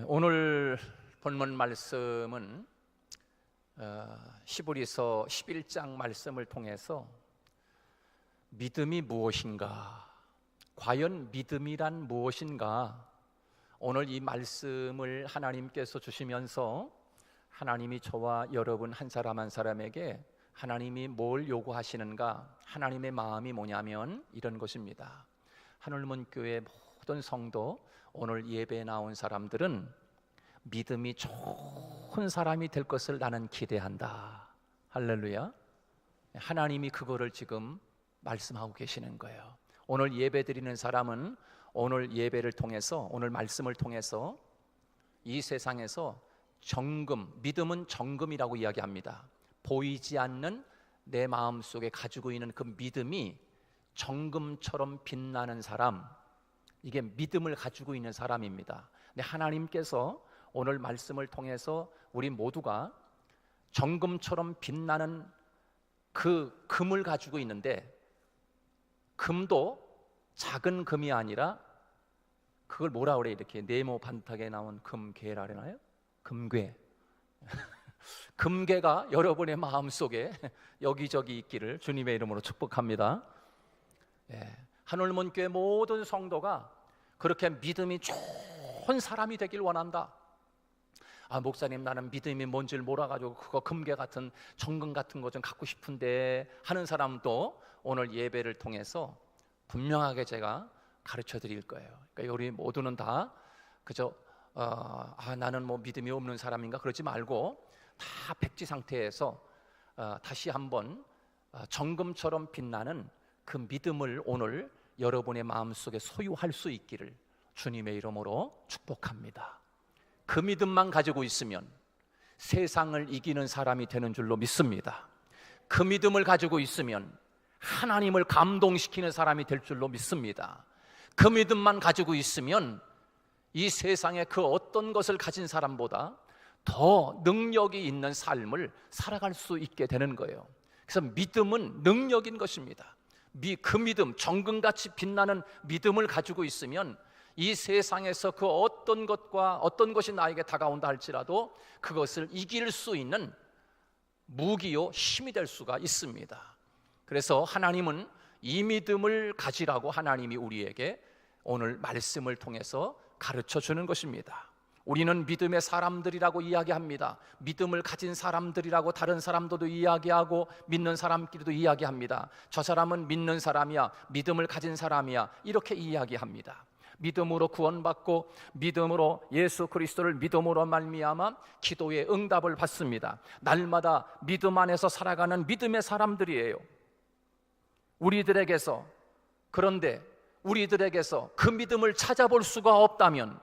오늘 본문 말씀은 히브리서 11장 말씀을 통해서 믿음이 무엇인가, 과연 믿음이란 무엇인가, 오늘 이 말씀을 하나님께서 주시면서 하나님이 저와 여러분 한 사람 한 사람에게 하나님이 뭘 요구하시는가, 하나님의 마음이 뭐냐면 이런 것입니다. 하늘문교회 모든 성도, 오늘 예배에 나온 사람들은 믿음이 좋은 사람이 될 것을 나는 기대한다. 할렐루야. 하나님이 그거를 지금 말씀하고 계시는 거예요. 오늘 예배 드리는 사람은 오늘 예배를 통해서, 오늘 말씀을 통해서 이 세상에서 정금, 믿음은 정금이라고 이야기합니다. 보이지 않는 내 마음속에 가지고 있는 그 믿음이 정금처럼 빛나는 사람, 이게 믿음을 가지고 있는 사람입니다. 근데 하나님께서 오늘 말씀을 통해서 우리 모두가 정금처럼 빛나는 그 금을 가지고 있는데, 금도 작은 금이 아니라 그걸 뭐라 그래? 이렇게 네모 반탁에 나온 금괴라 그러나요? 금괴. 금괴가 여러분의 마음속에 여기저기 있기를 주님의 이름으로 축복합니다. 하늘문교회 모든 성도가 그렇게 믿음이 좋은 사람이 되길 원한다. 목사님, 나는 믿음이 뭔지를 몰라가지고 그거 금괴 같은 정금 같은 거 좀 갖고 싶은데 하는 사람도 오늘 예배를 통해서 분명하게 제가 가르쳐 드릴 거예요. 그러니까 우리 모두는 다 그저 나는 뭐 믿음이 없는 사람인가 그러지 말고, 다 백지 상태에서 다시 한번 정금처럼 빛나는 그 믿음을 오늘 여러분의 마음속에 소유할 수 있기를 주님의 이름으로 축복합니다. 그 믿음만 가지고 있으면 세상을 이기는 사람이 되는 줄로 믿습니다. 그 믿음을 가지고 있으면 하나님을 감동시키는 사람이 될 줄로 믿습니다. 그 믿음만 가지고 있으면 이 세상에 그 어떤 것을 가진 사람보다 더 능력이 있는 삶을 살아갈 수 있게 되는 거예요. 그래서 믿음은 능력인 것입니다. 그 믿음, 정금같이 빛나는 믿음을 가지고 있으면 이 세상에서 그 어떤 것과 어떤 것이 나에게 다가온다 할지라도 그것을 이길 수 있는 무기요 힘이 될 수가 있습니다. 그래서 하나님은 이 믿음을 가지라고 하나님이 우리에게 오늘 말씀을 통해서 가르쳐 주는 것입니다. 우리는 믿음의 사람들이라고 이야기합니다. 믿음을 가진 사람들이라고 다른 사람들도 이야기하고 믿는 사람끼리도 이야기합니다. 저 사람은 믿는 사람이야, 믿음을 가진 사람이야, 이렇게 이야기합니다. 믿음으로 구원받고 믿음으로 예수 그리스도를 믿음으로 말미암아 기도의 응답을 받습니다. 날마다 믿음 안에서 살아가는 믿음의 사람들이에요. 그런데 우리들에게서 그 믿음을 찾아볼 수가 없다면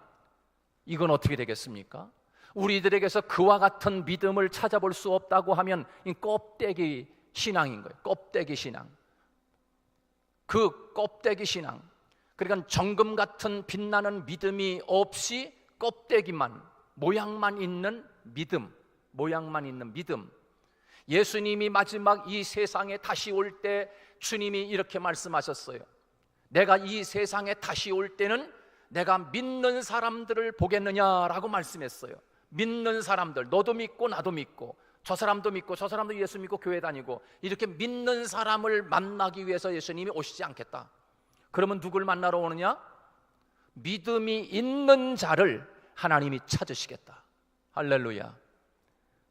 이건 어떻게 되겠습니까? 우리들에게서 그와 같은 믿음을 찾아볼 수 없다고 하면 이 껍데기 신앙인 거예요. 껍데기 신앙. 그 껍데기 신앙, 그러니까 정금 같은 빛나는 믿음이 없이 껍데기만, 모양만 있는 믿음, 예수님이 마지막 이 세상에 다시 올 때 주님이 이렇게 말씀하셨어요. 내가 이 세상에 다시 올 때는 내가 믿는 사람들을 보겠느냐라고 말씀했어요. 믿는 사람들, 너도 믿고 나도 믿고 저 사람도 믿고 저 사람도 예수 믿고 교회 다니고, 이렇게 믿는 사람을 만나기 위해서 예수님이 오시지 않겠다. 그러면 누굴 만나러 오느냐? 믿음이 있는 자를 하나님이 찾으시겠다. 할렐루야.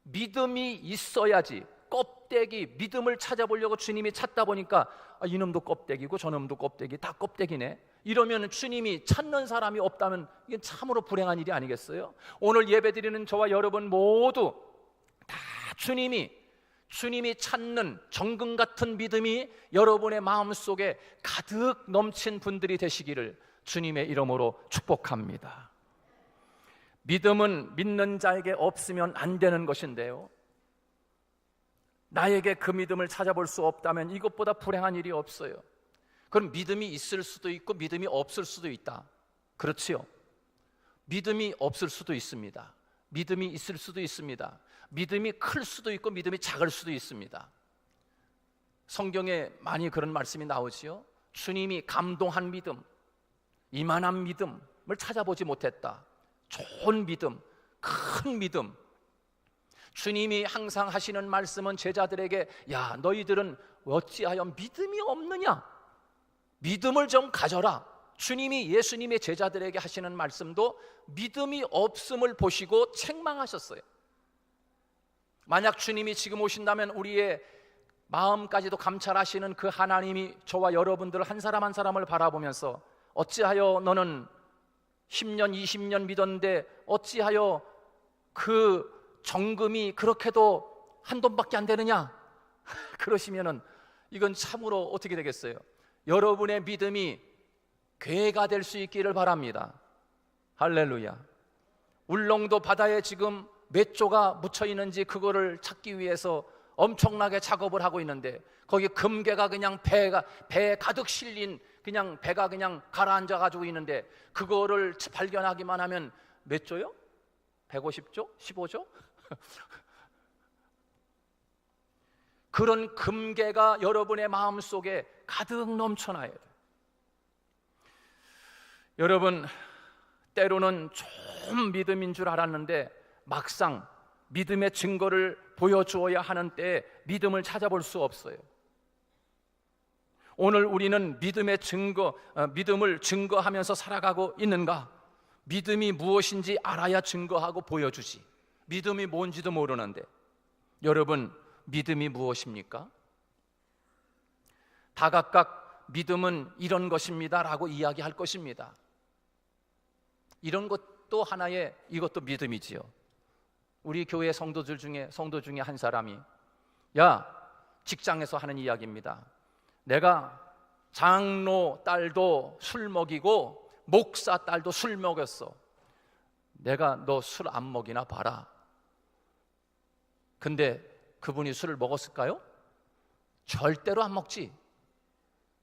믿음이 있어야지. 껍데기, 믿음을 찾아보려고 주님이 찾다 보니까 이놈도 껍데기고 저놈도 껍데기, 다 껍데기네. 이러면 주님이 찾는 사람이 없다면 이게 참으로 불행한 일이 아니겠어요? 오늘 예배드리는 저와 여러분 모두 다 주님이 찾는 정금 같은 믿음이 여러분의 마음속에 가득 넘친 분들이 되시기를 주님의 이름으로 축복합니다. 믿음은 믿는 자에게 없으면 안 되는 것인데요, 나에게 그 믿음을 찾아볼 수 없다면 이것보다 불행한 일이 없어요. 그럼 믿음이 있을 수도 있고 믿음이 없을 수도 있다. 그렇지요? 믿음이 없을 수도 있습니다. 믿음이 있을 수도 있습니다. 믿음이 클 수도 있고 믿음이 작을 수도 있습니다. 성경에 많이 그런 말씀이 나오지요. 주님이 감동한 믿음, 이만한 믿음을 찾아보지 못했다. 좋은 믿음, 큰 믿음. 주님이 항상 하시는 말씀은 제자들에게, 야, 너희들은 어찌하여 믿음이 없느냐? 믿음을 좀 가져라. 주님이 예수님의 제자들에게 하시는 말씀도 믿음이 없음을 보시고 책망하셨어요. 만약 주님이 지금 오신다면 우리의 마음까지도 감찰하시는 그 하나님이 저와 여러분들 한 사람 한 사람을 바라보면서, 어찌하여 너는 10년 20년 믿었는데 어찌하여 그 정금이 그렇게도 한 돈밖에 안 되느냐? 그러시면은 이건 참으로 어떻게 되겠어요? 여러분의 믿음이 괴가 될 수 있기를 바랍니다. 할렐루야. 울릉도 바다에 지금 몇 조가 묻혀 있는지 그거를 찾기 위해서 엄청나게 작업을 하고 있는데, 거기 금괴가 그냥 배에 가득 실린, 그냥 배가 그냥 가라앉아 가지고 있는데, 그거를 발견하기만 하면 몇 조요? 150조? 15조? 그런 금괴가 여러분의 마음속에 가득 넘쳐나야 돼요. 여러분, 때로는 좀 믿음인 줄 알았는데 막상 믿음의 증거를 보여주어야 하는 때에 믿음을 찾아볼 수 없어요. 오늘 우리는 믿음을 증거하면서 살아가고 있는가? 믿음이 무엇인지 알아야 증거하고 보여주지. 믿음이 뭔지도 모르는데. 여러분, 믿음이 무엇입니까? 다각각 믿음은 이런 것입니다 라고 이야기할 것입니다. 이런 것도 하나의, 이것도 믿음이지요. 우리 교회 성도 중에 한 사람이, 직장에서 하는 이야기입니다. 내가 장로 딸도 술 먹이고 목사 딸도 술 먹였어. 내가 너 술 안 먹이나 봐라. 근데 그분이 술을 먹었을까요? 절대로 안 먹지.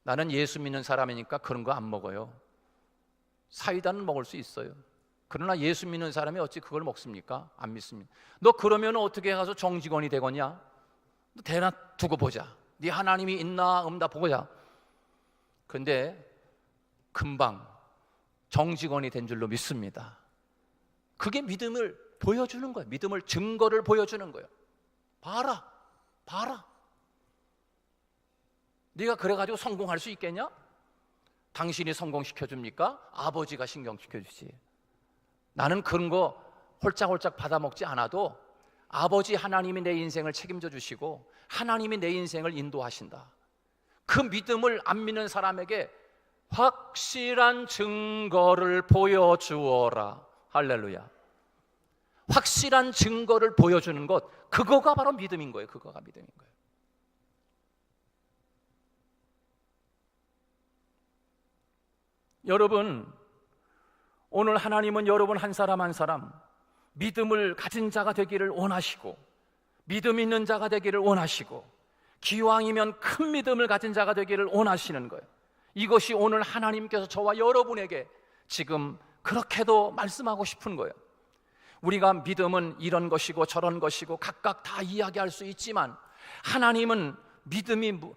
나는 예수 믿는 사람이니까 그런 거 안 먹어요. 사이다는 먹을 수 있어요. 그러나 예수 믿는 사람이 어찌 그걸 먹습니까? 안 믿습니다. 너 그러면 어떻게 가서 정직원이 되겠냐? 너 대나 두고 보자. 네 하나님이 있나 없나 보자. 근데 금방 정직원이 된 줄로 믿습니다. 그게 믿음을 보여주는 거예요. 믿음을, 증거를 보여주는 거예요. 봐라. 네가 그래가지고 성공할 수 있겠냐? 당신이 성공시켜줍니까? 아버지가 신경시켜주지. 나는 그런 거 홀짝홀짝 받아먹지 않아도 아버지 하나님이 내 인생을 책임져 주시고 하나님이 내 인생을 인도하신다. 그 믿음을 안 믿는 사람에게 확실한 증거를 보여주어라. 할렐루야. 확실한 증거를 보여주는 것, 그거가 바로 믿음인 거예요. 그거가 믿음인 거예요. 여러분, 오늘 하나님은 여러분 한 사람 한 사람 믿음을 가진 자가 되기를 원하시고, 믿음 있는 자가 되기를 원하시고, 기왕이면 큰 믿음을 가진 자가 되기를 원하시는 거예요. 이것이 오늘 하나님께서 저와 여러분에게 지금 그렇게도 말씀하고 싶은 거예요. 우리가 믿음은 이런 것이고 저런 것이고 각각 다 이야기할 수 있지만, 하나님은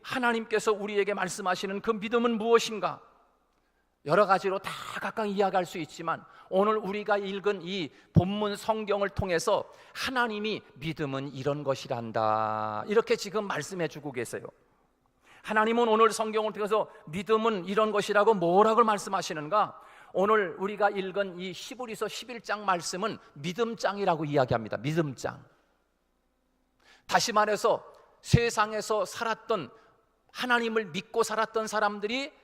하나님께서 우리에게 말씀하시는 그 믿음은 무엇인가? 여러 가지로 다 각각 이야기할 수 있지만, 오늘 우리가 읽은 이 본문 성경을 통해서 하나님이 믿음은 이런 것이란다, 이렇게 지금 말씀해 주고 계세요. 하나님은 오늘 성경을 통해서 믿음은 이런 것이라고 뭐라고 말씀하시는가? 오늘 우리가 읽은 이 히브리서 11장 말씀은 믿음장이라고 이야기합니다. 믿음장. 다시 말해서 세상에서 살았던, 하나님을 믿고 살았던 사람들이,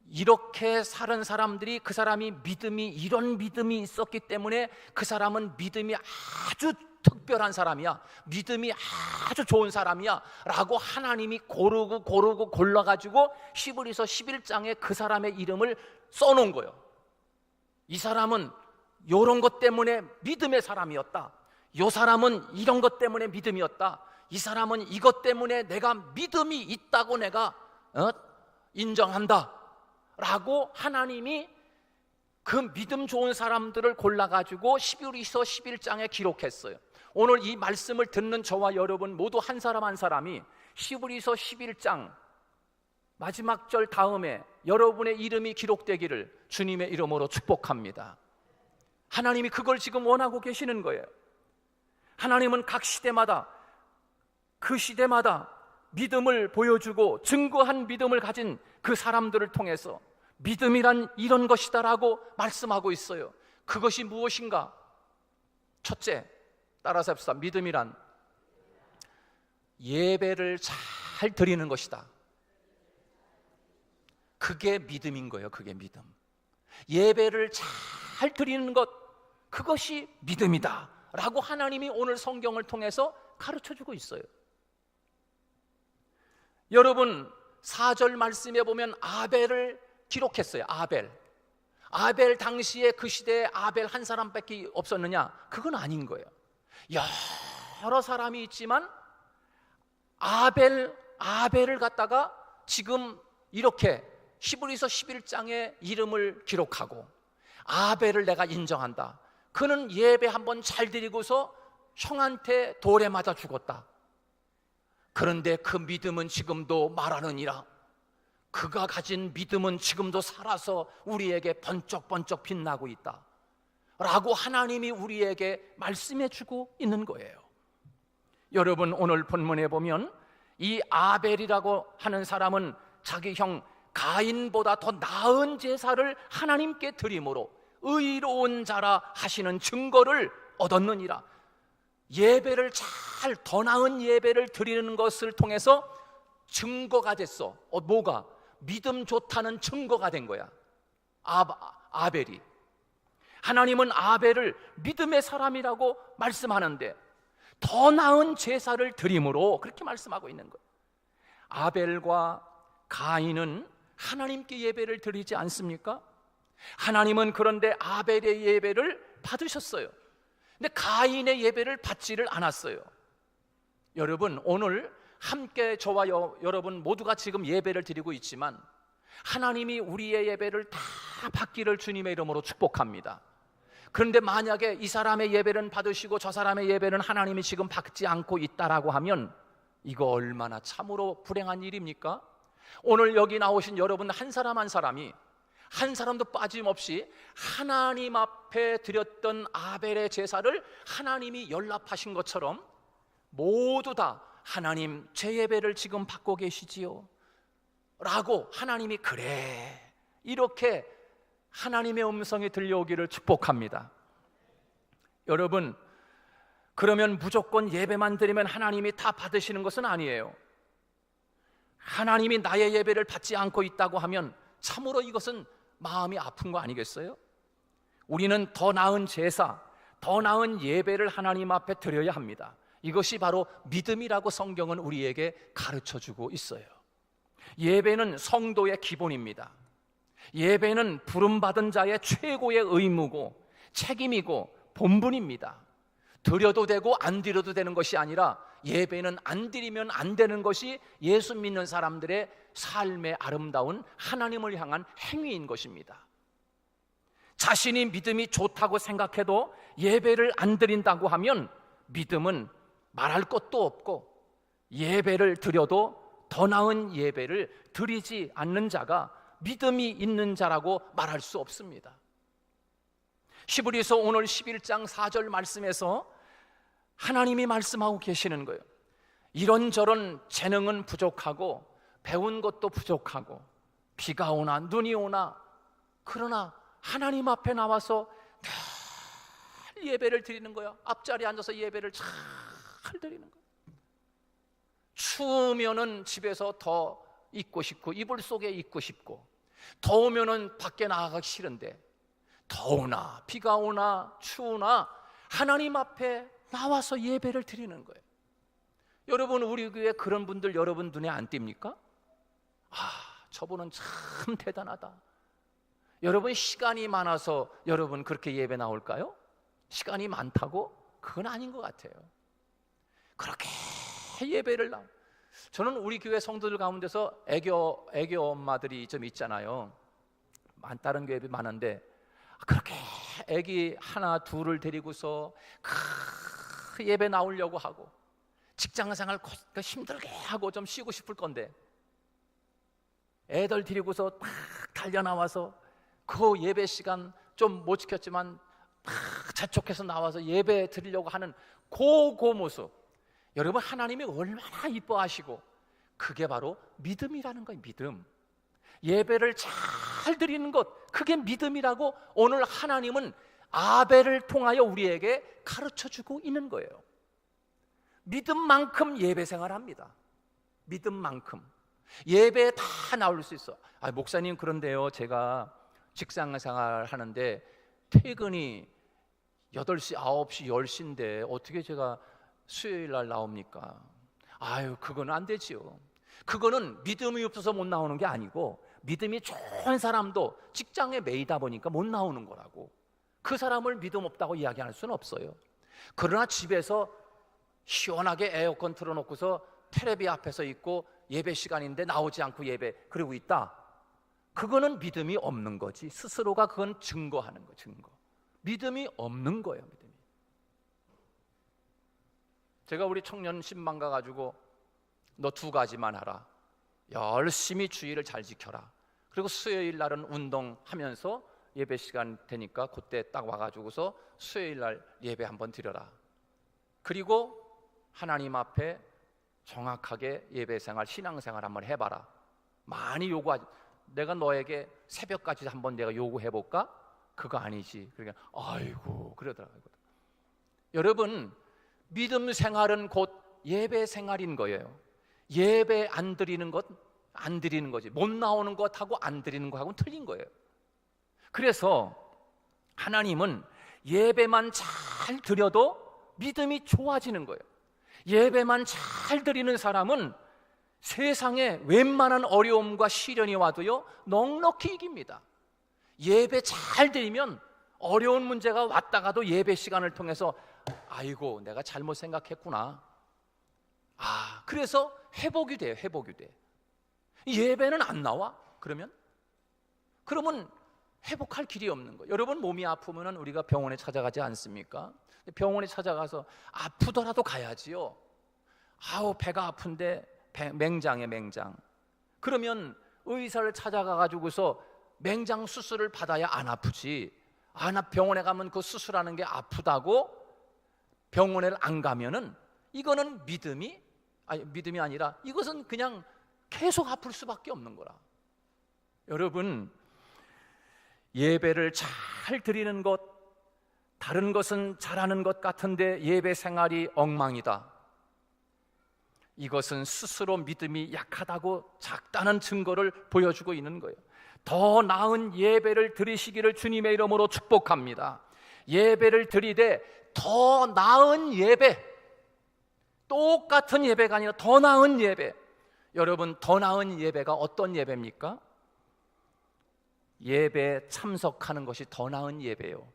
이렇게 사는 사람들이, 그 사람이 믿음이, 이런 믿음이 있었기 때문에 그 사람은 믿음이 아주 특별한 사람이야, 믿음이 아주 좋은 사람이야 라고 하나님이 고르고 골라가지고 히브리서 11장에 그 사람의 이름을 써놓은 거예요. 이 사람은 이런 것 때문에 믿음의 사람이었다, 이 사람은 이런 것 때문에 믿음이었다, 이 사람은 이것 때문에 내가 믿음이 있다고 내가 인정한다 라고 하나님이 그 믿음 좋은 사람들을 골라가지고 히브리서 11장에 기록했어요. 오늘 이 말씀을 듣는 저와 여러분 모두 한 사람 한 사람이 히브리서 11장 마지막 절 다음에 여러분의 이름이 기록되기를 주님의 이름으로 축복합니다. 하나님이 그걸 지금 원하고 계시는 거예요. 하나님은 각 시대마다 그 시대마다 믿음을 보여주고 증거한 믿음을 가진 그 사람들을 통해서 믿음이란 이런 것이다라고 말씀하고 있어요. 그것이 무엇인가? 첫째, 따라서 합시다. 믿음이란 예배를 잘 드리는 것이다. 그게 믿음인 거예요. 그게 믿음. 예배를 잘 드리는 것, 그것이 믿음이다 라고 하나님이 오늘 성경을 통해서 가르쳐주고 있어요. 여러분, 4절 말씀에 보면 아벨을 기록했어요. 아벨 당시에 그 시대에 아벨 한 사람밖에 없었느냐? 그건 아닌 거예요. 여러 사람이 있지만 아벨을 갖다가 지금 이렇게 히브리서 11장에 이름을 기록하고 아벨을 내가 인정한다. 그는 예배 한번 잘 드리고서 형한테 돌에 맞아 죽었다. 그런데 그 믿음은 지금도 말하느니라. 그가 가진 믿음은 지금도 살아서 우리에게 번쩍번쩍 빛나고 있다 라고 하나님이 우리에게 말씀해 주고 있는 거예요. 여러분, 오늘 본문에 보면 이 아벨이라고 하는 사람은 자기 형 가인보다 더 나은 제사를 하나님께 드림으로 의로운 자라 하시는 증거를 얻었느니라. 예배를 더 나은 예배를 드리는 것을 통해서 증거가 됐어. 뭐가? 믿음 좋다는 증거가 된 거야. 아벨이. 하나님은 아벨을 믿음의 사람이라고 말씀하는데 더 나은 제사를 드림으로 그렇게 말씀하고 있는 거예요. 아벨과 가인은 하나님께 예배를 드리지 않습니까? 하나님은 그런데 아벨의 예배를 받으셨어요. 근데 가인의 예배를 받지를 않았어요. 여러분, 오늘 함께 저와 여러분 모두가 지금 예배를 드리고 있지만 하나님이 우리의 예배를 다 받기를 주님의 이름으로 축복합니다. 그런데 만약에 이 사람의 예배는 받으시고 저 사람의 예배는 하나님이 지금 받지 않고 있다라고 하면 이거 얼마나 참으로 불행한 일입니까? 오늘 여기 나오신 여러분 한 사람 한 사람이 한 사람도 빠짐없이 하나님 앞에 드렸던 아벨의 제사를 하나님이 연락하신 것처럼 모두 다 하나님 제 예배를 지금 받고 계시지요 라고 하나님이 그래 이렇게 하나님의 음성이 들려오기를 축복합니다. 여러분, 그러면 무조건 예배만 드리면 하나님이 다 받으시는 것은 아니에요. 하나님이 나의 예배를 받지 않고 있다고 하면 참으로 이것은 마음이 아픈 거 아니겠어요? 우리는 더 나은 제사, 더 나은 예배를 하나님 앞에 드려야 합니다. 이것이 바로 믿음이라고 성경은 우리에게 가르쳐주고 있어요. 예배는 성도의 기본입니다. 예배는 부름받은 자의 최고의 의무고 책임이고 본분입니다. 드려도 되고 안 드려도 되는 것이 아니라 예배는 안 드리면 안 되는 것이 예수 믿는 사람들의 삶의 아름다운 하나님을 향한 행위인 것입니다. 자신이 믿음이 좋다고 생각해도 예배를 안 드린다고 하면 믿음은 말할 것도 없고 예배를 드려도 더 나은 예배를 드리지 않는 자가 믿음이 있는 자라고 말할 수 없습니다. 히브리서 오늘 11장 4절 말씀에서 하나님이 말씀하고 계시는 거예요. 이런저런 재능은 부족하고 배운 것도 부족하고 비가 오나 눈이 오나 그러나 하나님 앞에 나와서 늘 예배를 드리는 거야. 앞자리에 앉아서 예배를 잘 드리는 거야. 추우면은 집에서 더 있고 싶고 이불 속에 있고 싶고 더우면은 밖에 나가기 싫은데 더우나 비가 오나 추우나 하나님 앞에 나와서 예배를 드리는 거예요. 여러분, 우리 교회 그런 분들 여러분 눈에 안 띕니까? 저분은 참 대단하다. 여러분, 시간이 많아서 여러분 그렇게 예배 나올까요? 시간이 많다고? 그건 아닌 것 같아요. 그렇게 예배를 저는 우리 교회 성도들 가운데서 애교 엄마들이 좀 있잖아요. 다른 교회도 많은데 그렇게 애기 하나 둘을 데리고서 그 예배 나오려고 하고 직장생활 힘들게 하고 좀 쉬고 싶을 건데 애들 데리고서 막 달려나와서 그 예배 시간 좀 못 지켰지만 재촉해서 나와서 예배 드리려고 하는 그 모습, 여러분 하나님이 얼마나 이뻐하시고, 그게 바로 믿음이라는 거예요. 믿음. 예배를 잘 드리는 것, 그게 믿음이라고 오늘 하나님은 아벨을 통하여 우리에게 가르쳐주고 있는 거예요. 믿음만큼 예배 생활합니다. 믿음만큼 예배에 다 나올 수 있어. 목사님, 그런데요, 제가 직장 생활 하는데 퇴근이 8시, 9시, 10시인데 어떻게 제가 수요일 날 나옵니까? 그거는 안 되지요. 그거는 믿음이 없어서 못 나오는 게 아니고, 믿음이 좋은 사람도 직장에 매이다 보니까 못 나오는 거라고. 그 사람을 믿음 없다고 이야기할 수는 없어요. 그러나 집에서 시원하게 에어컨 틀어놓고서 텔레비 앞에서 있고 예배 시간인데 나오지 않고 예배 그러고 있다, 그거는 믿음이 없는 거지. 스스로가 그건 증거하는 거, 증거. 믿음이 없는 거예요. 믿음이. 제가 우리 청년 신방 가가지고 너 2가지만 하라. 열심히 주의를 잘 지켜라. 그리고 수요일 날은 운동하면서 예배 시간 되니까 그때 딱 와가지고서 수요일 날 예배 한번 드려라. 그리고 하나님 앞에 정확하게 예배 생활, 신앙 생활 한번 해봐라. 많이 요구하지. 내가 너에게 새벽까지 한번 내가 요구해볼까? 그거 아니지. 그러니까 아이고 그러더라고요. 여러분, 믿음 생활은 곧 예배 생활인 거예요. 예배 안 드리는 것, 안 드리는 거지. 못 나오는 것하고 안 드리는 것하고는 틀린 거예요. 그래서 하나님은 예배만 잘 드려도 믿음이 좋아지는 거예요. 예배만 잘 드리는 사람은 세상에 웬만한 어려움과 시련이 와도요, 넉넉히 이깁니다. 예배 잘 드리면 어려운 문제가 왔다가도 예배 시간을 통해서 아이고 내가 잘못 생각했구나, 그래서 회복이 돼요. 회복이 돼. 예배는 안 나와? 그러면 회복할 길이 없는 거예요. 여러분, 몸이 아프면 우리가 병원에 찾아가지 않습니까? 병원에 찾아가서 아프더라도 가야지요. 배가 아픈데 맹장에 맹장. 그러면 의사를 찾아가가지고서 맹장 수술을 받아야 안 아프지. 병원에 가면 그 수술하는 게 아프다고 병원에 안 가면은 이거는 믿음이 아니라 이것은 그냥 계속 아플 수밖에 없는 거라. 여러분, 예배를 잘 드리는 것, 다른 것은 잘하는 것 같은데 예배 생활이 엉망이다. 이것은 스스로 믿음이 약하다고 작다는 증거를 보여주고 있는 거예요. 더 나은 예배를 드리시기를 주님의 이름으로 축복합니다. 예배를 드리되 더 나은 예배, 똑같은 예배가 아니라 더 나은 예배. 여러분, 더 나은 예배가 어떤 예배입니까? 예배에 참석하는 것이 더 나은 예배요.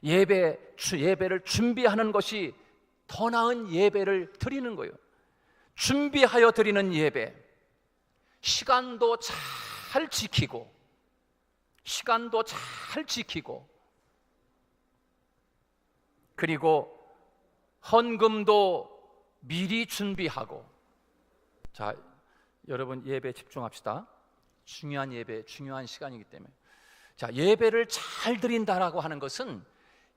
예배를 준비하는 것이 더 나은 예배를 드리는 거예요. 준비하여 드리는 예배, 시간도 잘 지키고 그리고 헌금도 미리 준비하고. 자, 여러분, 예배에 집중합시다. 중요한 예배, 중요한 시간이기 때문에. 자, 예배를 잘 드린다라고 하는 것은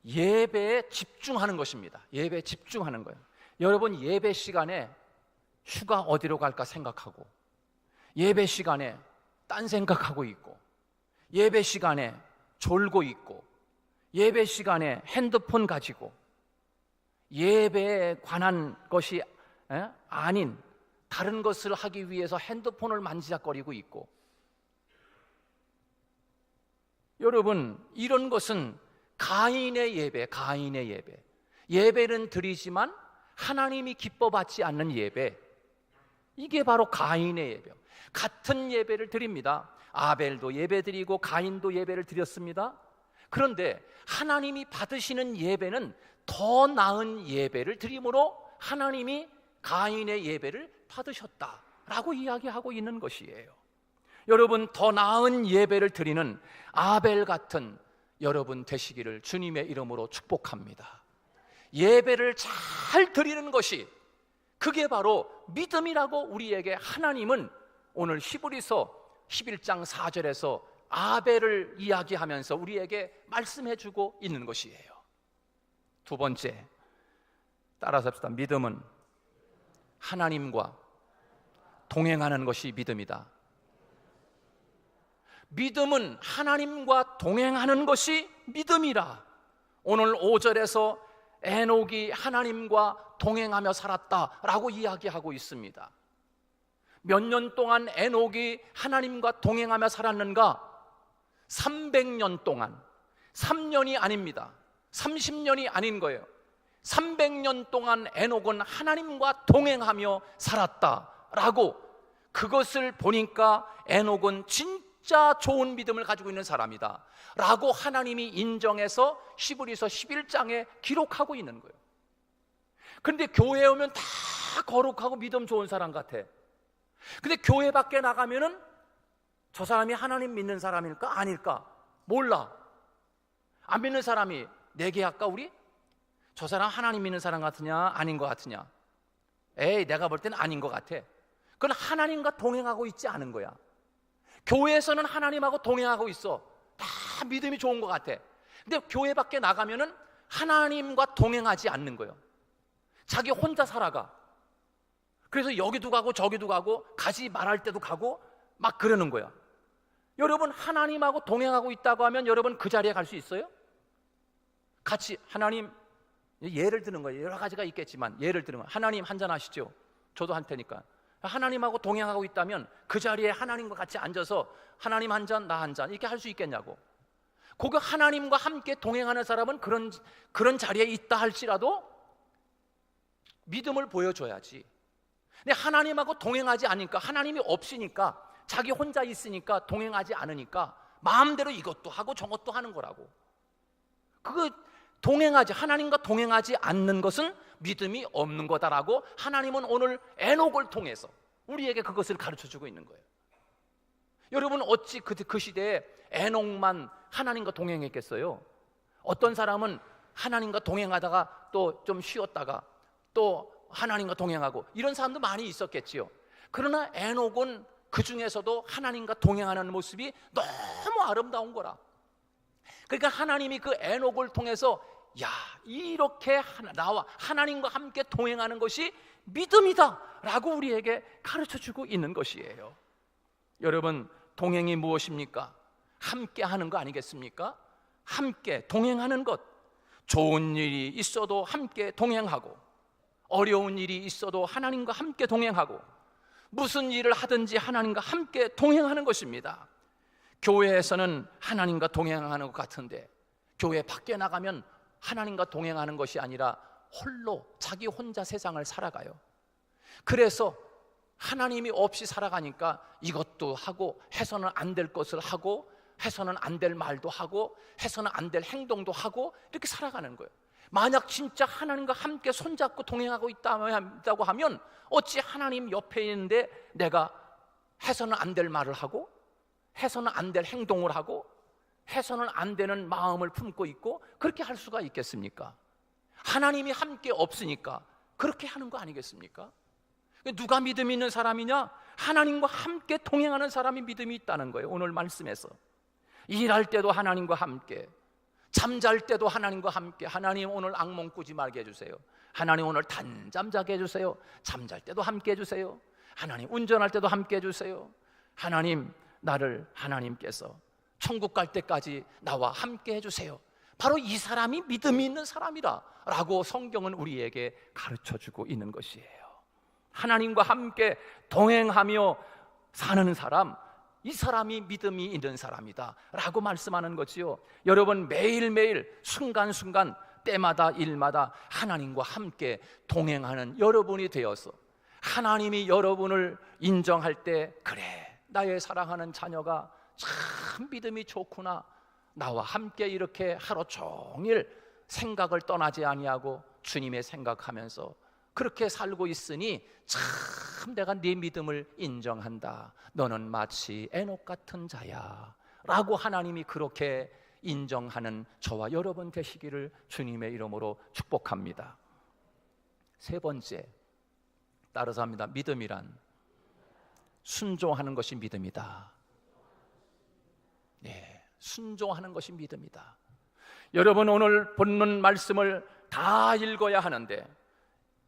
예배에 집중하는 것입니다. 예배에 집중하는 거예요. 여러분, 예배 시간에 휴가 어디로 갈까 생각하고, 예배 시간에 딴 생각하고 있고, 예배 시간에 졸고 있고, 예배 시간에 핸드폰 가지고, 예배에 관한 것이 아닌 다른 것을 하기 위해서 핸드폰을 만지작거리고 있고. 여러분, 이런 것은 가인의 예배, 가인의 예배. 예배는 드리지만 하나님이 기뻐받지 않는 예배, 이게 바로 가인의 예배. 같은 예배를 드립니다. 아벨도 예배 드리고 가인도 예배를 드렸습니다. 그런데 하나님이 받으시는 예배는 더 나은 예배를 드림으로 하나님이 가인의 예배를 받으셨다라고 이야기하고 있는 것이에요. 여러분, 더 나은 예배를 드리는 아벨 같은 여러분 되시기를 주님의 이름으로 축복합니다. 예배를 잘 드리는 것이, 그게 바로 믿음이라고 우리에게 하나님은 오늘 히브리서 11장 4절에서 아벨을 이야기하면서 우리에게 말씀해 주고 있는 것이에요. 두 번째, 따라서 합시다. 믿음은 하나님과 동행하는 것이 믿음이다. 믿음은 하나님과 동행하는 것이 믿음이라. 오늘 5절에서 에녹이 하나님과 동행하며 살았다라고 이야기하고 있습니다. 몇 년 동안 에녹이 하나님과 동행하며 살았는가? 300년 동안. 3년이 아닙니다. 30년이 아닌 거예요. 300년 동안 에녹은 하나님과 동행하며 살았다라고, 그것을 보니까 에녹은 진짜 좋은 믿음을 가지고 있는 사람이다 라고 하나님이 인정해서 히브리서 11장에 기록하고 있는 거예요. 그런데 교회에 오면 다 거룩하고 믿음 좋은 사람 같아. 근데 교회 밖에 나가면은 저 사람이 하나님 믿는 사람일까 아닐까 몰라. 안 믿는 사람이 내게 할까? 우리? 저 사람 하나님 믿는 사람 같으냐 아닌 것 같으냐? 에이, 내가 볼 때는 아닌 것 같아. 그건 하나님과 동행하고 있지 않은 거야. 교회에서는 하나님하고 동행하고 있어. 다 믿음이 좋은 것 같아. 근데 교회 밖에 나가면은 하나님과 동행하지 않는 거예요. 자기 혼자 살아가. 그래서 여기도 가고 저기도 가고 가지 말할 때도 가고 막 그러는 거야. 여러분, 하나님하고 동행하고 있다고 하면 여러분 그 자리에 갈 수 있어요? 같이 하나님, 예를 드는 거예요. 여러 가지가 있겠지만 예를 들면 하나님 한잔 하시죠. 저도 할 테니까. 하나님하고 동행하고 있다면 그 자리에 하나님과 같이 앉아서 하나님 한 잔, 나 한 잔 이렇게 할 수 있겠냐고. 그거 하나님과 함께 동행하는 사람은 그런 자리에 있다 할지라도 믿음을 보여줘야지. 근데 하나님하고 동행하지 않으니까, 하나님이 없으니까, 자기 혼자 있으니까, 동행하지 않으니까 마음대로 이것도 하고 저것도 하는 거라고. 그거 하나님과 동행하지 않는 것은 믿음이 없는 거다라고 하나님은 오늘 에녹을 통해서 우리에게 그것을 가르쳐주고 있는 거예요. 여러분, 어찌 그 시대에 에녹만 하나님과 동행했겠어요? 어떤 사람은 하나님과 동행하다가 또 좀 쉬었다가 또 하나님과 동행하고 이런 사람도 많이 있었겠지요. 그러나 에녹은 그 중에서도 하나님과 동행하는 모습이 너무 아름다운 거라. 그러니까 하나님이 그 에녹을 통해서 야, 이렇게 나와 하나님과 함께 동행하는 것이 믿음이다 라고 우리에게 가르쳐주고 있는 것이에요. 여러분, 동행이 무엇입니까? 함께 하는 거 아니겠습니까? 함께 동행하는 것. 좋은 일이 있어도 함께 동행하고, 어려운 일이 있어도 하나님과 함께 동행하고, 무슨 일을 하든지 하나님과 함께 동행하는 것입니다. 교회에서는 하나님과 동행하는 것 같은데 교회 밖에 나가면 하나님과 동행하는 것이 아니라 홀로 자기 혼자 세상을 살아가요. 그래서 하나님이 없이 살아가니까 이것도 하고 해서는 안 될 것을 하고 해서는 안 될 말도 하고 해서는 안 될 행동도 하고 이렇게 살아가는 거예요. 만약 진짜 하나님과 함께 손잡고 동행하고 있다고 하면 어찌 하나님 옆에 있는데 내가 해서는 안 될 말을 하고 해서는 안 될 행동을 하고 해서는 안 되는 마음을 품고 있고 그렇게 할 수가 있겠습니까? 하나님이 함께 없으니까 그렇게 하는 거 아니겠습니까? 누가 믿음이 있는 사람이냐? 하나님과 함께 동행하는 사람이 믿음이 있다는 거예요. 오늘 말씀에서 일할 때도 하나님과 함께, 잠잘 때도 하나님과 함께. 하나님 오늘 악몽 꾸지 말게 해주세요. 하나님 오늘 단잠 자게 해주세요. 잠잘 때도 함께 해주세요. 하나님 운전할 때도 함께 해주세요. 하나님 나를 하나님께서 천국 갈 때까지 나와 함께 해주세요. 바로 이 사람이 믿음이 있는 사람이라 라고 성경은 우리에게 가르쳐주고 있는 것이에요. 하나님과 함께 동행하며 사는 사람, 이 사람이 믿음이 있는 사람이다 라고 말씀하는 거지요. 여러분, 매일매일 순간순간 때마다 일마다 하나님과 함께 동행하는 여러분이 되어서 하나님이 여러분을 인정할 때, 그래, 나의 사랑하는 자녀가 참 믿음이 좋구나, 나와 함께 이렇게 하루 종일 생각을 떠나지 아니하고 주님의 생각하면서 그렇게 살고 있으니 참 내가 네 믿음을 인정한다. 너는 마치 에녹 같은 자야 라고 하나님이 그렇게 인정하는 저와 여러분 되시기를 주님의 이름으로 축복합니다. 세 번째, 따라서 합니다. 믿음이란 순종하는 것이 믿음이다. 네, 순종하는 것이 믿음이다. 여러분, 오늘 본문 말씀을 다 읽어야 하는데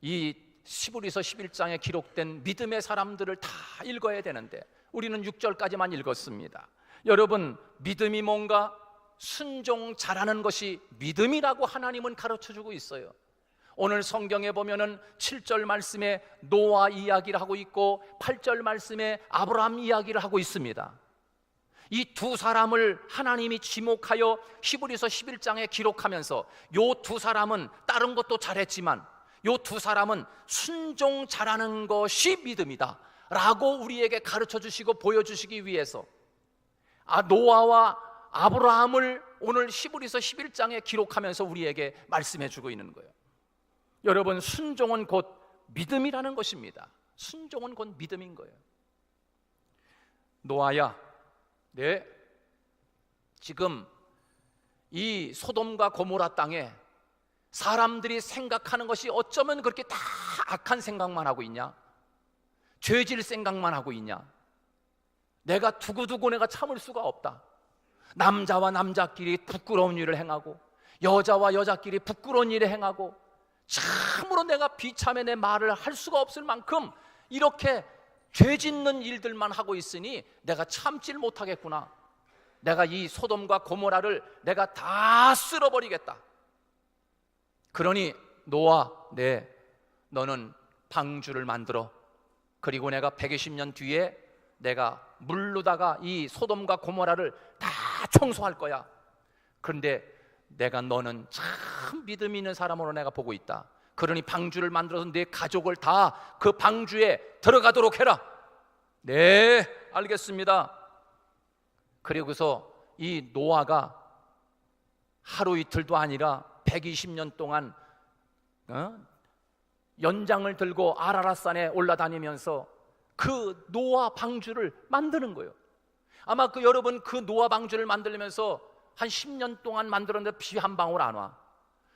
이 히브리서 11장에 기록된 믿음의 사람들을 다 읽어야 되는데 우리는 6절까지만 읽었습니다. 여러분, 믿음이 뭔가? 순종 잘하는 것이 믿음이라고 하나님은 가르쳐주고 있어요. 오늘 성경에 보면은 7절 말씀에 노아 이야기를 하고 있고 8절 말씀에 아브라함 이야기를 하고 있습니다. 이 두 사람을 하나님이 지목하여 히브리서 11장에 기록하면서 요 두 사람은 다른 것도 잘했지만 요 두 사람은 순종 잘하는 것이 믿음이다 라고 우리에게 가르쳐 주시고 보여주시기 위해서 노아와 아브라함을 오늘 히브리서 11장에 기록하면서 우리에게 말씀해 주고 있는 거예요. 여러분, 순종은 곧 믿음이라는 것입니다. 순종은 곧 믿음인 거예요. 노아야, 네, 지금 이 소돔과 고모라 땅에 사람들이 생각하는 것이 어쩌면 그렇게 다 악한 생각만 하고 있냐? 죄질 생각만 하고 있냐? 내가 두고두고 내가 참을 수가 없다. 남자와 남자끼리 부끄러운 일을 행하고 여자와 여자끼리 부끄러운 일을 행하고 참으로 내가 비참해 내 말을 할 수가 없을 만큼 이렇게 죄짓는 일들만 하고 있으니 내가 참질 못하겠구나. 내가 이 소돔과 고모라를 내가 다 쓸어버리겠다. 그러니 노아, 네, 너는 방주를 만들어. 그리고 내가 120년 뒤에 내가 물로다가 이 소돔과 고모라를 다 청소할 거야. 그런데 내가 너는 참 믿음 있는 사람으로 내가 보고 있다. 그러니 방주를 만들어서 내 가족을 다 그 방주에 들어가도록 해라. 네, 알겠습니다. 그리고서 이 노아가 하루 이틀도 아니라 120년 동안 연장을 들고 아라랏산에 올라다니면서 그 노아 방주를 만드는 거예요. 아마 여러분 그 노아 방주를 만들면서 한 10년 동안 만들었는데 비 한 방울 안 와.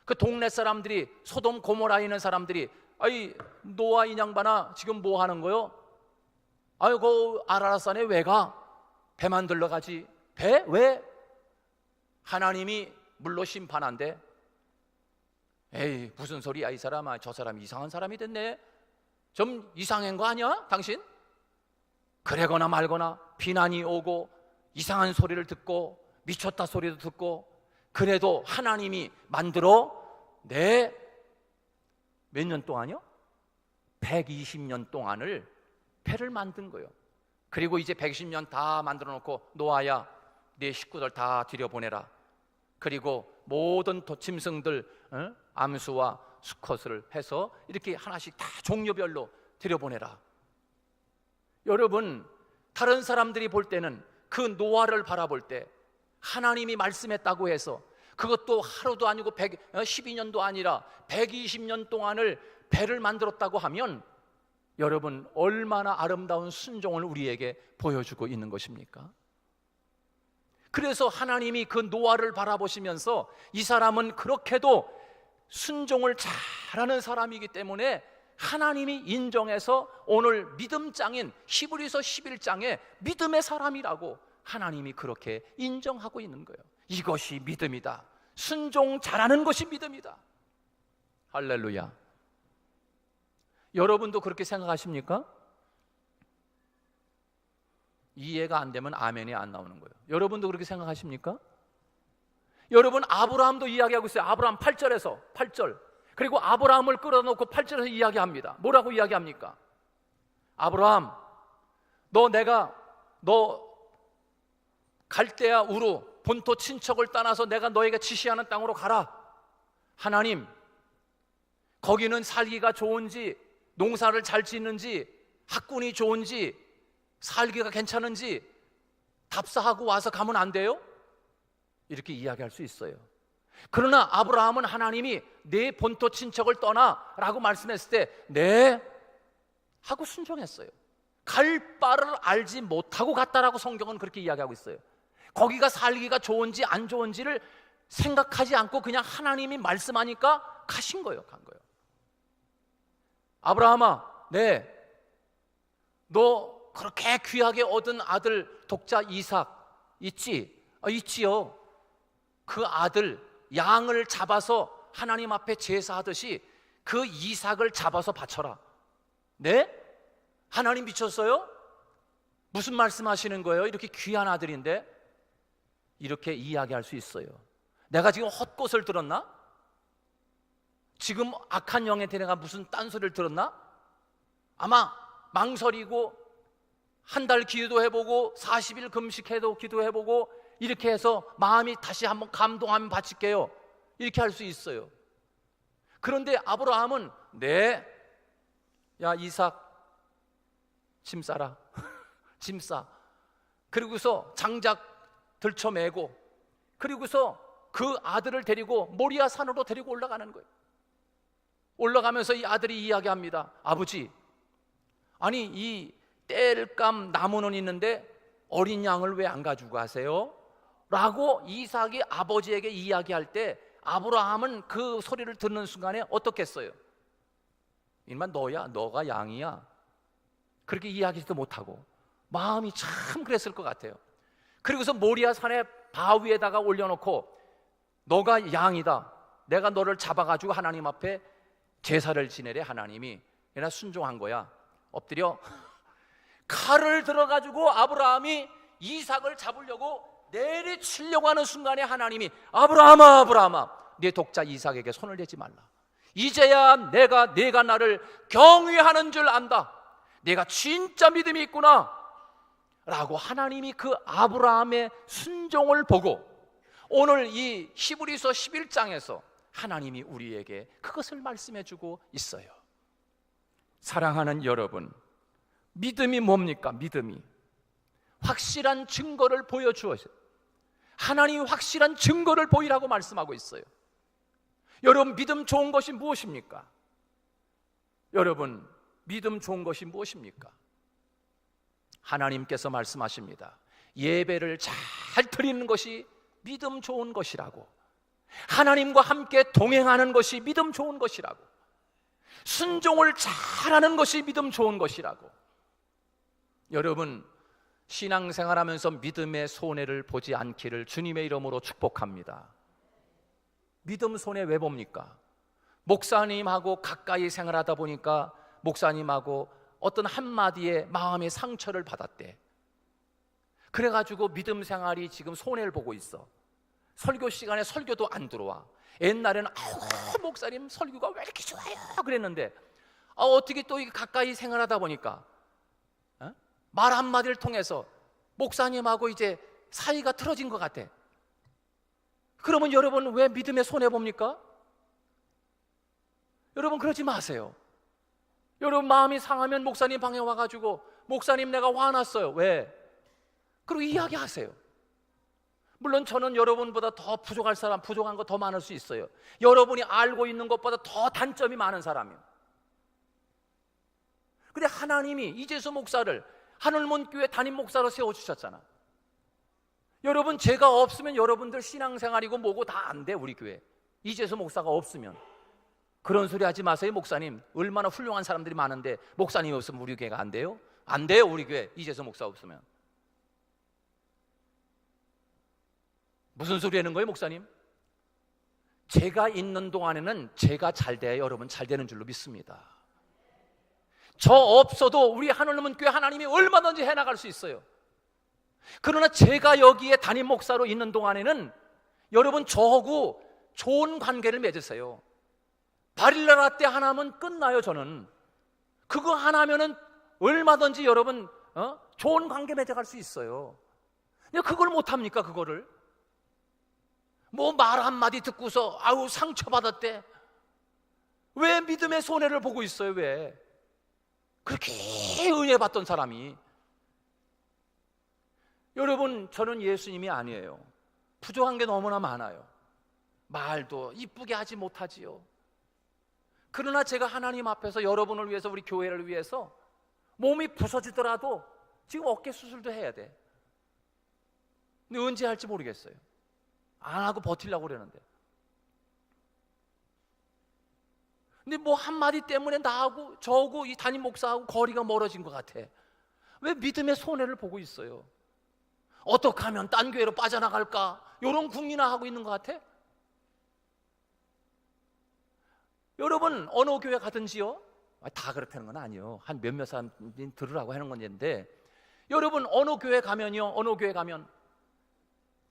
그 동네 사람들이, 소돔 고모라에 있는 사람들이, 아이 노아 이 양반아 지금 뭐 하는 거요? 아유 그 아라랏산에 왜 가? 배 만들러 가지. 배? 왜? 하나님이 물로 심판한대. 에이 무슨 소리야 이 사람아. 저 사람 이상한 사람이 됐네. 좀 이상한 거 아니야 당신? 그러거나 말거나 비난이 오고 이상한 소리를 듣고 미쳤다 소리도 듣고, 그래도 하나님이 만들어 몇 년 동안이요? 120년 동안을 배를 만든 거예요. 그리고 이제 120년 다 만들어 놓고 노아야 네 식구들 다 들여보내라. 그리고 모든 짐승들 암수와 수컷을 해서 이렇게 하나씩 다 종류별로 들여보내라. 여러분, 다른 사람들이 볼 때는 그 노아를 바라볼 때 하나님이 말씀했다고 해서 그것도 하루도 아니고 12년도 아니라 120년 동안을 배를 만들었다고 하면 여러분 얼마나 아름다운 순종을 우리에게 보여주고 있는 것입니까? 그래서 하나님이 그 노아를 바라보시면서 이 사람은 그렇게도 순종을 잘하는 사람이기 때문에 하나님이 인정해서 오늘 믿음장인 히브리서 11장에 믿음의 사람이라고 하나님이 그렇게 인정하고 있는 거예요. 이것이 믿음이다. 순종 잘하는 것이 믿음이다. 할렐루야. 여러분도 그렇게 생각하십니까? 이해가 안 되면 아멘이 안 나오는 거예요. 여러분도 그렇게 생각하십니까? 여러분, 아브라함도 이야기하고 있어요. 아브라함 8절. 그리고 아브라함을 끌어놓고 8절에서 이야기합니다. 뭐라고 이야기합니까? 아브라함, 너 갈대아 우루 본토 친척을 떠나서 내가 너에게 지시하는 땅으로 가라. 하나님, 거기는 살기가 좋은지, 농사를 잘 짓는지, 학군이 좋은지, 살기가 괜찮은지 답사하고 와서 가면 안 돼요? 이렇게 이야기할 수 있어요. 그러나 아브라함은 하나님이 내 본토 친척을 떠나라고 말씀했을 때 네 하고 순종했어요. 갈 바를 알지 못하고 갔다라고 성경은 그렇게 이야기하고 있어요. 거기가 살기가 좋은지 안 좋은지를 생각하지 않고 그냥 하나님이 말씀하니까 가신 거예요. 간 거예요. 아브라함아, 너 그렇게 귀하게 얻은 아들 독자 이삭 있지? 있지요. 그 아들 양을 잡아서 하나님 앞에 제사하듯이 그 이삭을 잡아서 바쳐라. 네? 하나님 미쳤어요? 무슨 말씀하시는 거예요? 이렇게 귀한 아들인데. 이렇게 이야기할 수 있어요. 내가 지금 헛것을 들었나? 지금 악한 영한테 내가 무슨 딴소리를 들었나? 아마 망설이고 한 달 기도해보고 40일 금식해도 기도해보고 이렇게 해서 마음이 다시 한번 감동하면 바칠게요, 이렇게 할 수 있어요. 그런데 아브라함은 네, 야 이삭 짐 싸라. 짐 싸. 그리고서 장작 들쳐매고, 그리고서 그 아들을 데리고 모리아 산으로 데리고 올라가는 거예요. 올라가면서 이 아들이 이야기합니다. 아버지, 아니 이 땔감 나무는 있는데 어린 양을 왜 안 가지고 가세요? 라고 이삭이 아버지에게 이야기할 때 아브라함은 그 소리를 듣는 순간에 어떻겠어요? 이만 너가 양이야, 그렇게 이야기하지도 못하고 마음이 참 그랬을 것 같아요. 그리고서 모리아 산의 바위에다가 올려놓고 너가 양이다, 내가 너를 잡아가지고 하나님 앞에 제사를 지내래. 하나님이 얘나 순종한 거야. 엎드려 칼을 들어가지고 아브라함이 이삭을 잡으려고 내리치려고 하는 순간에 하나님이 아브라함아, 아브라함아, 네 독자 이삭에게 손을 대지 말라. 이제야 네가 나를 경외하는 줄 안다. 네가 진짜 믿음이 있구나 라고 하나님이 그 아브라함의 순종을 보고 오늘 이 히브리서 11장에서 하나님이 우리에게 그것을 말씀해 주고 있어요. 사랑하는 여러분, 믿음이 뭡니까? 믿음이 확실한 증거를 보여주어요. 하나님이 확실한 증거를 보이라고 말씀하고 있어요. 여러분, 믿음 좋은 것이 무엇입니까? 여러분, 믿음 좋은 것이 무엇입니까? 하나님께서 말씀하십니다. 예배를 잘 드리는 것이 믿음 좋은 것이라고, 하나님과 함께 동행하는 것이 믿음 좋은 것이라고, 순종을 잘하는 것이 믿음 좋은 것이라고. 여러분, 신앙생활하면서 믿음의 손해를 보지 않기를 주님의 이름으로 축복합니다. 믿음 손해 왜 봅니까? 목사님하고 가까이 생활하다 보니까 목사님하고 어떤 한마디에 마음의 상처를 받았대. 그래가지고 믿음 생활이 지금 손해를 보고 있어. 설교 시간에 설교도 안 들어와. 옛날에는 목사님 설교가 왜 이렇게 좋아요 그랬는데 어떻게 또 가까이 생활하다 보니까 말 한마디를 통해서 목사님하고 이제 사이가 틀어진 것 같아. 그러면 여러분 왜 믿음에 손해봅니까? 여러분 그러지 마세요. 여러분 마음이 상하면 목사님 방에 와가지고 목사님 내가 화났어요. 왜? 그리고 이야기하세요. 물론 저는 여러분보다 더 부족한 거 더 많을 수 있어요. 여러분이 알고 있는 것보다 더 단점이 많은 사람이에요. 근데 하나님이 이재수 목사를 하늘문교회 담임 목사로 세워주셨잖아. 여러분 제가 없으면 여러분들 신앙생활이고 뭐고 다 안 돼. 우리 교회 이재수 목사가 없으면. 그런 소리 하지 마세요. 목사님 얼마나 훌륭한 사람들이 많은데 목사님이 없으면 우리 교회가 안 돼요? 안 돼요. 우리 교회 이재수 목사 없으면. 무슨 소리 하는 거예요 목사님? 제가 있는 동안에는 제가 잘 돼야 여러분 잘 되는 줄로 믿습니다. 저 없어도 우리 하늘문교회 하나님이 얼마든지 해나갈 수 있어요. 그러나 제가 여기에 담임 목사로 있는 동안에는 여러분 저하고 좋은 관계를 맺으세요. 바릴라나 때 하나면 끝나요. 저는 그거 하나면은 얼마든지 여러분 좋은 관계 맺어갈 수 있어요. 근데 그걸 못합니까? 그거를 뭐 말 한마디 듣고서 아우 상처받았대. 왜 믿음의 손해를 보고 있어요? 왜? 그렇게 은혜 받던 사람이. 여러분 저는 예수님이 아니에요. 부족한 게 너무나 많아요. 말도 이쁘게 하지 못하지요. 그러나 제가 하나님 앞에서 여러분을 위해서 우리 교회를 위해서 몸이 부서지더라도 지금 어깨 수술도 해야 돼. 근데 언제 할지 모르겠어요. 안 하고 버틸려고 그러는데. 근데 뭐 한마디 때문에 나하고 저하고 이 담임 목사하고 거리가 멀어진 것 같아. 왜 믿음의 손해를 보고 있어요? 어떻게 하면 딴 교회로 빠져나갈까? 이런 궁리나 하고 있는 것 같아? 여러분 어느 교회 가든지요, 다 그렇다는 건 아니에요. 한 몇몇 사람 들으라고 하는 건데, 여러분 어느 교회 가면요, 어느 교회 가면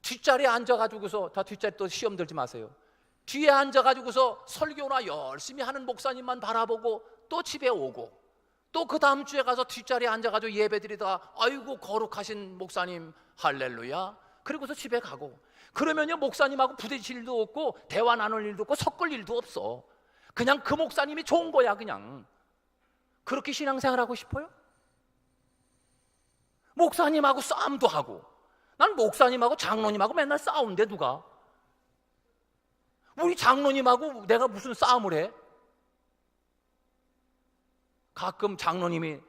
뒷자리에 앉아가지고서, 다 뒷자리 또 시험 들지 마세요. 뒤에 앉아가지고서 설교나 열심히 하는 목사님만 바라보고 또 집에 오고, 또 그 다음 주에 가서 뒷자리에 앉아가지고 예배드리다가 아이고 거룩하신 목사님 할렐루야, 그리고서 집에 가고, 그러면요 목사님하고 부딪힐 일도 없고 대화 나눌 일도 없고 섞을 일도 없어. 그냥 그 목사님이 좋은 거야. 그냥 그렇게 신앙생활하고 싶어요? 목사님하고 싸움도 하고, 난 목사님하고 장로님하고 맨날 싸우는데 누가? 우리 장로님하고 내가 무슨 싸움을 해? 가끔 장로님이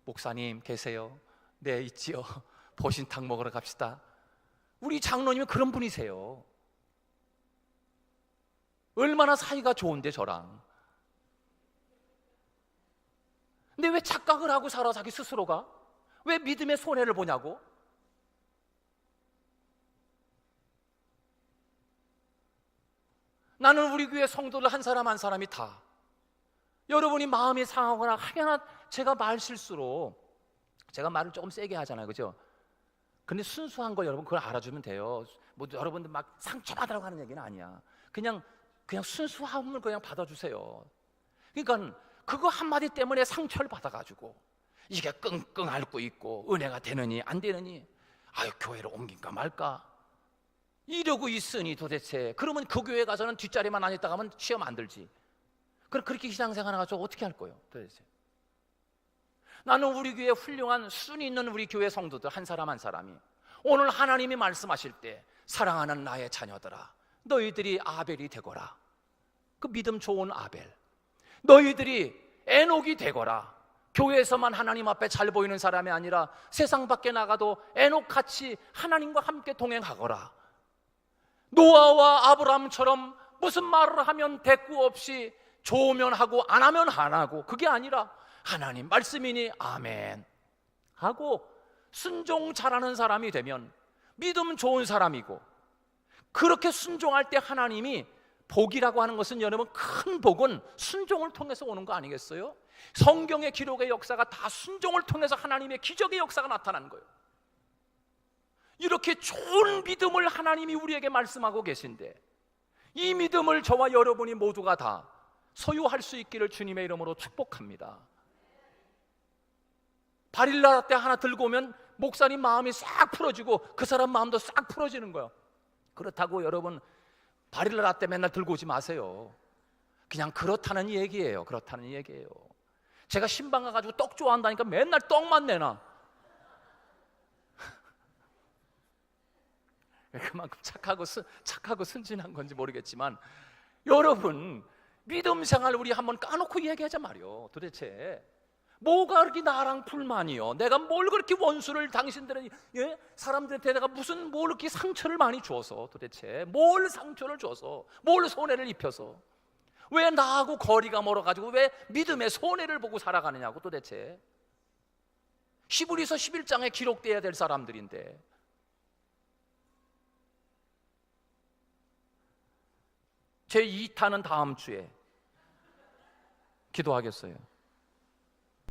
목사님 계세요? 네 있지요. 보신탕 먹으러 갑시다. 우리 장로님은 그런 분이세요. 얼마나 사이가 좋은데 저랑. 근데 왜 착각을 하고 살아 자기 스스로가? 왜 믿음의 손해를 보냐고? 나는 우리 교회 성도들 한 사람 한 사람이 다, 여러분이 마음이 상하거나 하거나, 제가 말 실수로 제가 말을 조금 세게 하잖아요, 그죠? 근데 순수한 거 여러분 그걸 알아주면 돼요. 뭐 여러분들 막 상처받으라고 하는 얘기는 아니야. 그냥 순수함을 그냥 받아주세요. 그러니까 그거 한마디 때문에 상처를 받아가지고 이게 끙끙 앓고 있고 은혜가 되느니 안 되느니, 아유 교회를 옮긴가 말까 이러고 있으니 도대체, 그러면 그 교회 가서는 뒷자리만 앉았다 가면 시험 안 들지. 그럼 그렇게 신앙생활 해가지고 어떻게 할 거예요 도대체? 나는 우리 교회 훌륭한 순위 있는 우리 교회 성도들 한 사람 한 사람이 오늘 하나님이 말씀하실 때, 사랑하는 나의 자녀들아 너희들이 아벨이 되거라, 그 믿음 좋은 아벨, 너희들이 에녹이 되거라. 교회에서만 하나님 앞에 잘 보이는 사람이 아니라 세상 밖에 나가도 에녹같이 하나님과 함께 동행하거라. 노아와 아브라함처럼 무슨 말을 하면 대꾸 없이 좋으면 하고 안 하면 안 하고, 그게 아니라 하나님 말씀이니 아멘 하고 순종 잘하는 사람이 되면 믿음 좋은 사람이고, 그렇게 순종할 때 하나님이, 복이라고 하는 것은 여러분 큰 복은 순종을 통해서 오는 거 아니겠어요? 성경의 기록의 역사가 다 순종을 통해서 하나님의 기적의 역사가 나타난 거예요. 이렇게 좋은 믿음을 하나님이 우리에게 말씀하고 계신데, 이 믿음을 저와 여러분이 모두가 다 소유할 수 있기를 주님의 이름으로 축복합니다. 바릴라 때 하나 들고 오면 목사님 마음이 싹 풀어지고 그 사람 마음도 싹 풀어지는 거예요. 그렇다고 여러분 바릴라 때 맨날 들고 오지 마세요. 그냥 그렇다는 얘기예요. 그렇다는 얘기예요. 제가 신방 가가지고 떡 좋아한다니까 맨날 떡만 내놔. 그만큼 착하고 순진한 건지 모르겠지만, 여러분 믿음 생활 우리 한번 까놓고 얘기하자 말이요. 도대체 뭐가 그렇게 나랑 불만이요? 내가 뭘 그렇게 원수를, 당신들은 사람들한테 내가 무슨 뭘 이렇게 상처를 많이 줘서, 도대체 뭘 상처를 줘서, 뭘 손해를 입혀서, 왜 나하고 거리가 멀어가지고 왜 믿음의 손해를 보고 살아가느냐고 도대체. 히브리서 11장에 기록되어야 될 사람들인데. 제 2탄은 다음 주에 기도하겠어요.